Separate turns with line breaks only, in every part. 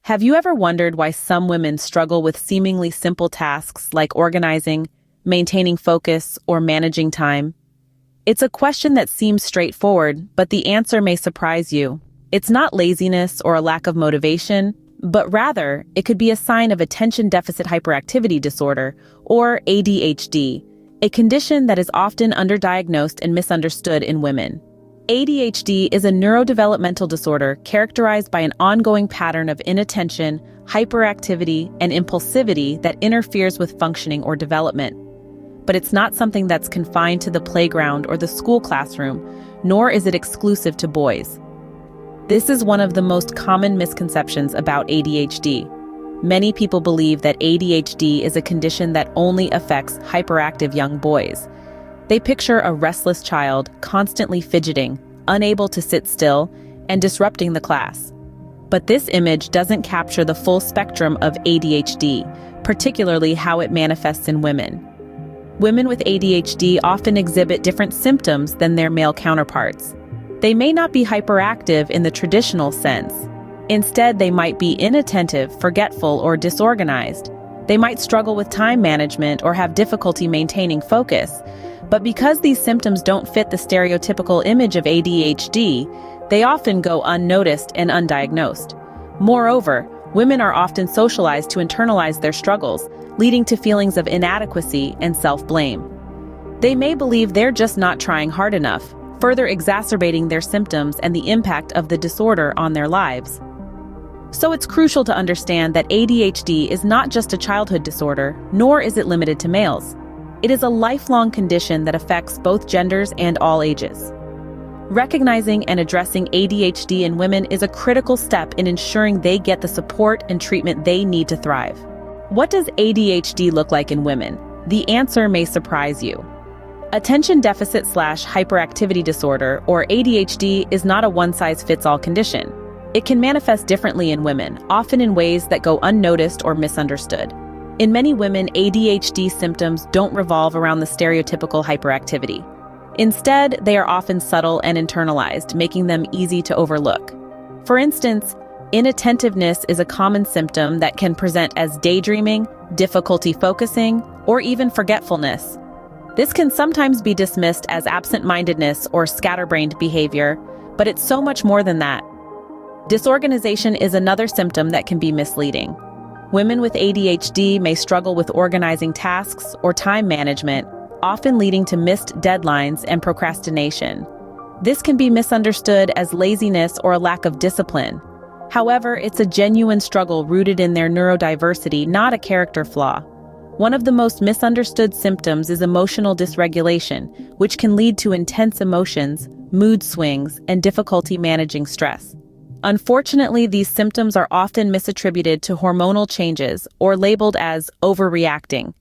Have you ever wondered why some women struggle with seemingly simple tasks like organizing, maintaining focus, or managing time? It's a question that seems straightforward, but the answer may surprise you. It's not laziness or a lack of motivation, but rather, it could be a sign of attention deficit hyperactivity disorder, or ADHD, a condition that is often underdiagnosed and misunderstood in women. ADHD is a neurodevelopmental disorder characterized by an ongoing pattern of inattention, hyperactivity, and impulsivity that interferes with functioning or development. But it's not something that's confined to the playground or the school classroom, nor is it exclusive to boys. This is one of the most common misconceptions about ADHD. Many people believe that ADHD is a condition that only affects hyperactive young boys. They picture a restless child constantly fidgeting, unable to sit still, and disrupting the class. But this image doesn't capture the full spectrum of ADHD, particularly how it manifests in women. Women with ADHD often exhibit different symptoms than their male counterparts. They may not be hyperactive in the traditional sense. Instead, they might be inattentive, forgetful, or disorganized. They might struggle with time management or have difficulty maintaining focus. But because these symptoms don't fit the stereotypical image of ADHD, they often go unnoticed and undiagnosed. Moreover, women are often socialized to internalize their struggles, leading to feelings of inadequacy and self-blame. They may believe they're just not trying hard enough, further exacerbating their symptoms and the impact of the disorder on their lives. So it's crucial to understand that ADHD is not just a childhood disorder, nor is it limited to males. It is a lifelong condition that affects both genders and all ages. Recognizing and addressing ADHD in women is a critical step in ensuring they get the support and treatment they need to thrive. What does ADHD look like in women? The answer may surprise you. Attention deficit/hyperactivity disorder, or ADHD, is not a one-size-fits-all condition. It can manifest differently in women, often in ways that go unnoticed or misunderstood. In many women, ADHD symptoms don't revolve around the stereotypical hyperactivity. Instead, they are often subtle and internalized, making them easy to overlook. For instance, inattentiveness is a common symptom that can present as daydreaming, difficulty focusing, or even forgetfulness. This can sometimes be dismissed as absent-mindedness or scatterbrained behavior, but it's so much more than that. Disorganization is another symptom that can be misleading. Women with ADHD may struggle with organizing tasks or time management, often leading to missed deadlines and procrastination. This can be misunderstood as laziness or a lack of discipline. However, it's a genuine struggle rooted in their neurodiversity, not a character flaw. One of the most misunderstood symptoms is emotional dysregulation, which can lead to intense emotions, mood swings, and difficulty managing stress. Unfortunately, these symptoms are often misattributed to hormonal changes or labeled as overreacting.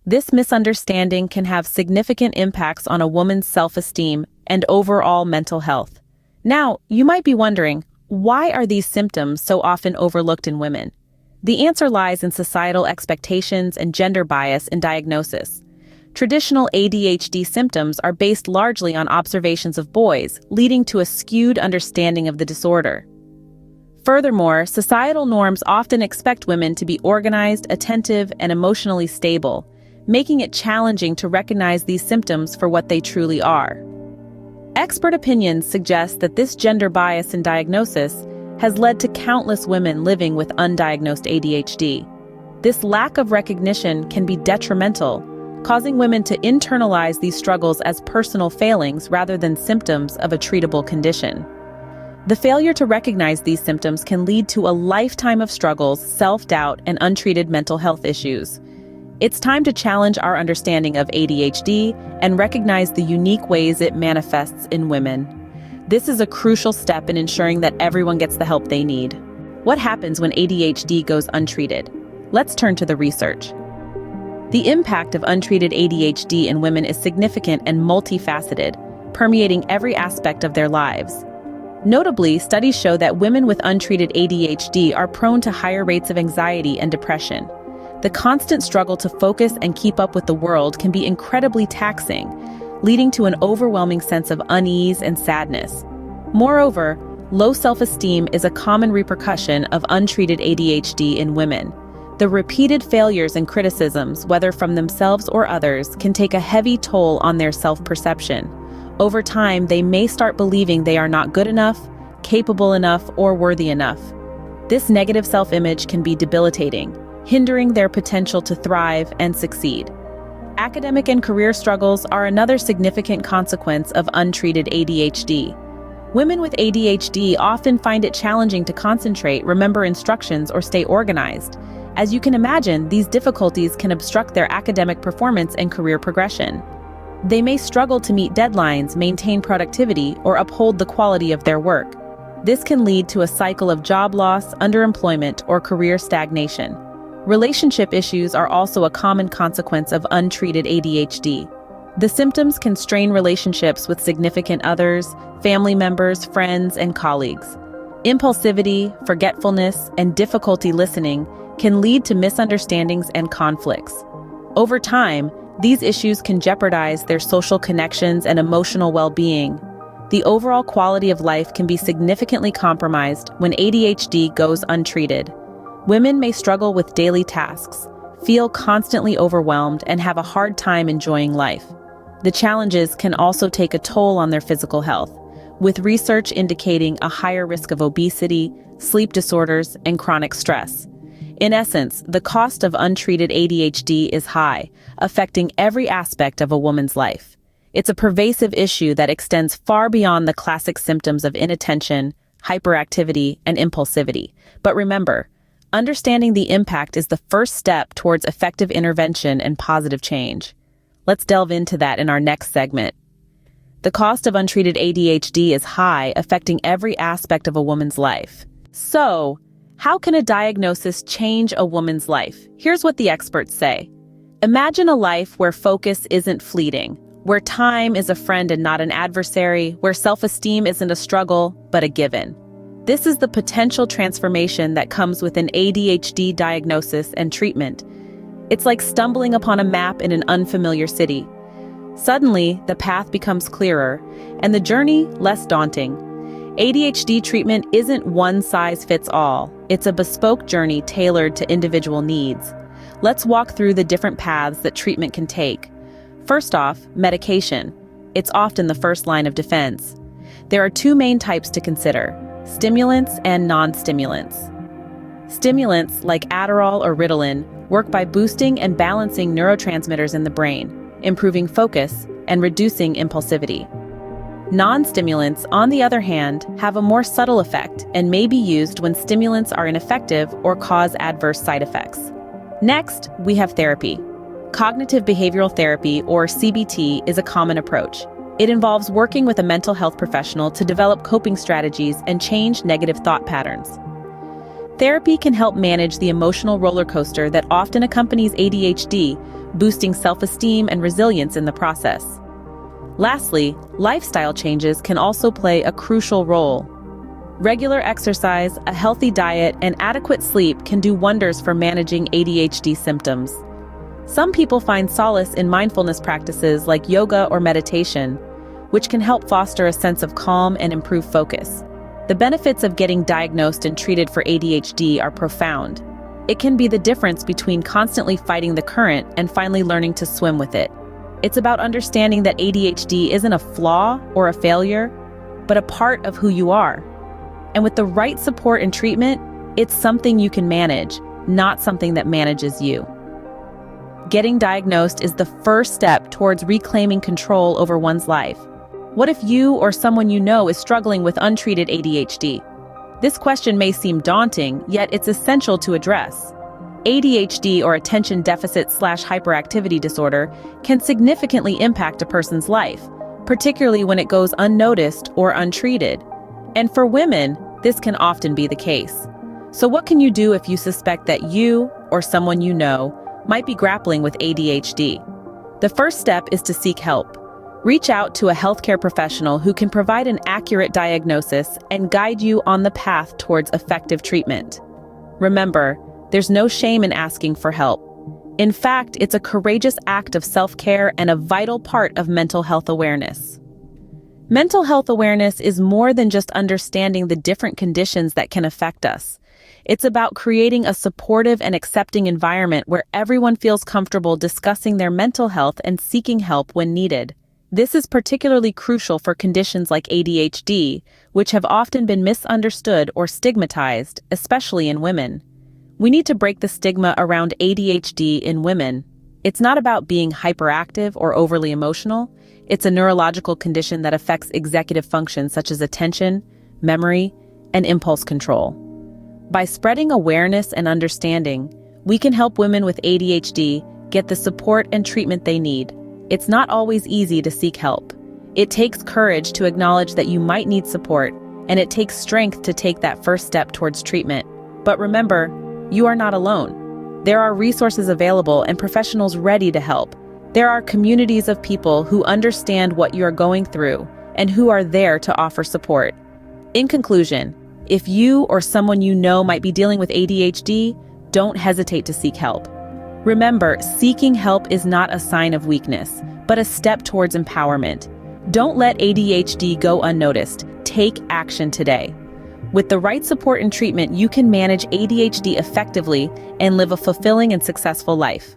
This misunderstanding can have significant impacts on a woman's self-esteem and overall mental health. Now, you might be wondering, why are these symptoms so often overlooked in women? The answer lies in societal expectations and gender bias in diagnosis. Traditional ADHD symptoms are based largely on observations of boys, leading to a skewed understanding of the disorder. Furthermore, societal norms often expect women to be organized, attentive, and emotionally stable, making it challenging to recognize these symptoms for what they truly are. Expert opinions suggest that this gender bias in diagnosis has led to countless women living with undiagnosed ADHD. This lack of recognition can be detrimental, causing women to internalize these struggles as personal failings rather than symptoms of a treatable condition. The failure to recognize these symptoms can lead to a lifetime of struggles, self-doubt, and untreated mental health issues. It's time to challenge our understanding of ADHD and recognize the unique ways it manifests in women. This is a crucial step in ensuring that everyone gets the help they need. What happens when ADHD goes untreated? Let's turn to the research. The impact of untreated ADHD in women is significant and multifaceted, permeating every aspect of their lives. Notably, studies show that women with untreated ADHD are prone to higher rates of anxiety and depression. The constant struggle to focus and keep up with the world can be incredibly taxing, leading to an overwhelming sense of unease and sadness. Moreover, Low self-esteem is a common repercussion of untreated ADHD in women. The repeated failures and criticisms, whether from themselves or others, can take a heavy toll on their self-perception. Over time, they may start believing they are not good enough, capable enough, or worthy enough. This negative self-image can be debilitating, hindering their potential to thrive and succeed. Academic and career struggles are another significant consequence of untreated ADHD. Women with ADHD often find it challenging to concentrate, remember instructions, or stay organized. As you can imagine, these difficulties can obstruct their academic performance and career progression. They may struggle to meet deadlines, maintain productivity, or uphold the quality of their work. This can lead to a cycle of job loss, underemployment, or career stagnation. Relationship issues are also a common consequence of untreated ADHD. The symptoms can strain relationships with significant others, family members, friends, and colleagues. Impulsivity, forgetfulness, and difficulty listening can lead to misunderstandings and conflicts. Over time, these issues can jeopardize their social connections and emotional well-being. The overall quality of life can be significantly compromised when ADHD goes untreated. Women may struggle with daily tasks, feel constantly overwhelmed, and have a hard time enjoying life. The challenges can also take a toll on their physical health, with research indicating a higher risk of obesity, sleep disorders, and chronic stress. In essence, the cost of untreated ADHD is high, affecting every aspect of a woman's life. It's a pervasive issue that extends far beyond the classic symptoms of inattention, hyperactivity, and impulsivity. But remember, understanding the impact is the first step towards effective intervention and positive change. Let's delve into that in our next segment. The cost of untreated ADHD is high, affecting every aspect of a woman's life. So, how can a diagnosis change a woman's life? Here's what the experts say. Imagine a life where focus isn't fleeting, where time is a friend and not an adversary, where self-esteem isn't a struggle, but a given. This is the potential transformation that comes with an ADHD diagnosis and treatment. It's like stumbling upon a map in an unfamiliar city. Suddenly, the path becomes clearer, and the journey less daunting. ADHD treatment isn't one size fits all. It's a bespoke journey tailored to individual needs. Let's walk through the different paths that treatment can take. First off, medication. It's often the first line of defense. There are two main types to consider: stimulants and non-stimulants. Stimulants, like Adderall or Ritalin, work by boosting and balancing neurotransmitters in the brain, improving focus and reducing impulsivity. Non-stimulants, on the other hand, have a more subtle effect and may be used when stimulants are ineffective or cause adverse side effects. Next, we have therapy. Cognitive behavioral therapy, or CBT, is a common approach. It involves working with a mental health professional to develop coping strategies and change negative thought patterns. Therapy can help manage the emotional roller coaster that often accompanies ADHD, boosting self-esteem and resilience in the process. Lastly, lifestyle changes can also play a crucial role. Regular exercise, a healthy diet, and adequate sleep can do wonders for managing ADHD symptoms. Some people find solace in mindfulness practices like yoga or meditation, which can help foster a sense of calm and improve focus. The benefits of getting diagnosed and treated for ADHD are profound. It can be the difference between constantly fighting the current and finally learning to swim with it. It's about understanding that ADHD isn't a flaw or a failure, but a part of who you are. And with the right support and treatment, it's something you can manage, not something that manages you. Getting diagnosed is the first step towards reclaiming control over one's life. What if you or someone you know is struggling with untreated ADHD? This question may seem daunting, yet it's essential to address. ADHD, or attention deficit/hyperactivity disorder, can significantly impact a person's life, particularly when it goes unnoticed or untreated. And for women, this can often be the case. So what can you do if you suspect that you or someone you know might be grappling with ADHD? The first step is to seek help. Reach out to a healthcare professional who can provide an accurate diagnosis and guide you on the path towards effective treatment. Remember, there's no shame in asking for help. In fact, it's a courageous act of self-care and a vital part of mental health awareness. Mental health awareness is more than just understanding the different conditions that can affect us. It's about creating a supportive and accepting environment where everyone feels comfortable discussing their mental health and seeking help when needed. This is particularly crucial for conditions like ADHD, which have often been misunderstood or stigmatized, especially in women. We need to break the stigma around ADHD in women. It's not about being hyperactive or overly emotional. It's a neurological condition that affects executive functions such as attention, memory, and impulse control. By spreading awareness and understanding, we can help women with ADHD get the support and treatment they need. It's not always easy to seek help. It takes courage to acknowledge that you might need support, and it takes strength to take that first step towards treatment. But remember, you are not alone. There are resources available and professionals ready to help. There are communities of people who understand what you are going through and who are there to offer support. In conclusion, if you or someone you know might be dealing with ADHD, don't hesitate to seek help. Remember, seeking help is not a sign of weakness, but a step towards empowerment. Don't let ADHD go unnoticed. Take action today. With the right support and treatment, you can manage ADHD effectively and live a fulfilling and successful life.